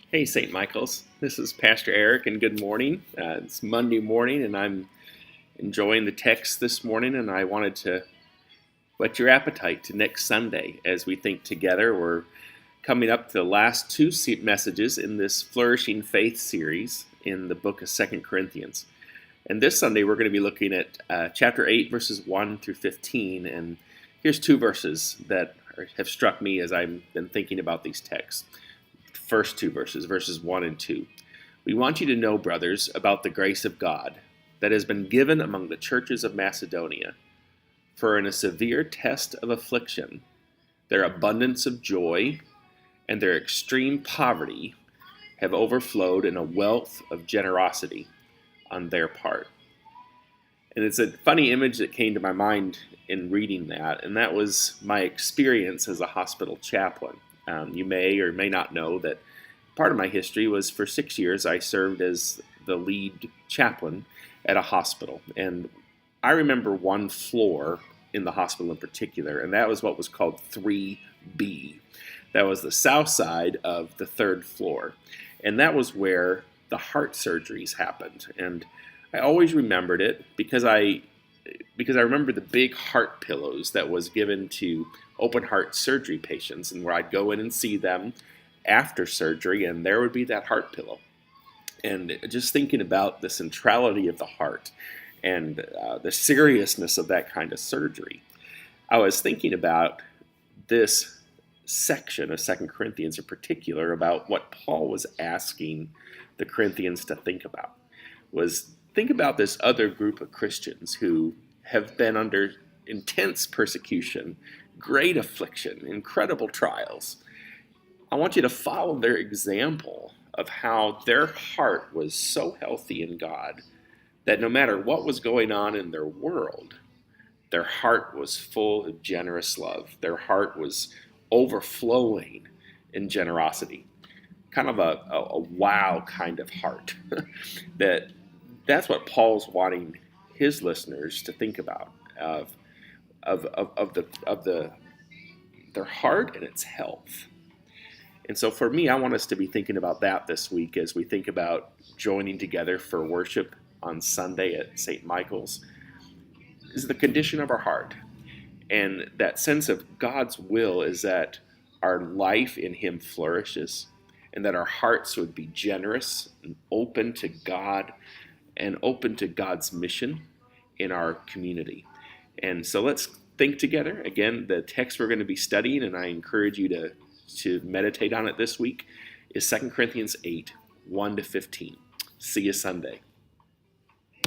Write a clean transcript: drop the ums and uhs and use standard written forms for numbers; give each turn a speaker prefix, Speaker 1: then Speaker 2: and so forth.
Speaker 1: Hey, St. Michael's. This is Pastor Eric, and good morning. It's Monday morning, and I'm enjoying the text this morning, and I wanted to whet your appetite to next Sunday as we think together. We're coming up to the last two messages in this Flourishing Faith series in the book of Second Corinthians. And this Sunday, we're going to be looking at chapter 8, verses 1 through 15. And here's two verses that have struck me as I've been thinking about these texts. First two verses, verses 1 and 2. We want you to know, brothers, about the grace of God that has been given among the churches of Macedonia. For in a severe test of affliction, their abundance of joy and their extreme poverty have overflowed in a wealth of generosity on their part. And it's a funny image that came to my mind in reading that, and that was my experience as a hospital chaplain. You may or may not know that part of my history was for 6 years I served as the lead chaplain at a hospital. And I remember one floor in the hospital in particular, and that was what was called 3B. That was the south side of the third floor. And that was where the heart surgeries happened. And I always remembered it because I remember the big heart pillows that was given to open heart surgery patients, and where I'd go in and see them after surgery, and there would be that heart pillow. And just thinking about the centrality of the heart and the seriousness of that kind of surgery, I was thinking about this section of Second Corinthians in particular, about what Paul was asking the Corinthians to think about. Think about this other group of Christians who have been under intense persecution, great affliction, incredible trials. I want you to follow their example of how their heart was so healthy in God that no matter what was going on in their world, their heart was full of generous love. Their heart was overflowing in generosity. Kind of a wow kind of heart. That's what Paul's wanting his listeners to think about, of their heart and its health. And so for me, I want us to be thinking about that this week as we think about joining together for worship on Sunday at St. Michael's. Is the condition of our heart. And that sense of God's will is that our life in Him flourishes, and that our hearts would be generous and open to God and open to God's mission in our community. And so let's think together. Again, the text we're going to be studying, and I encourage you to meditate on it this week, is 2 Corinthians 8, 1 to 15. See you Sunday.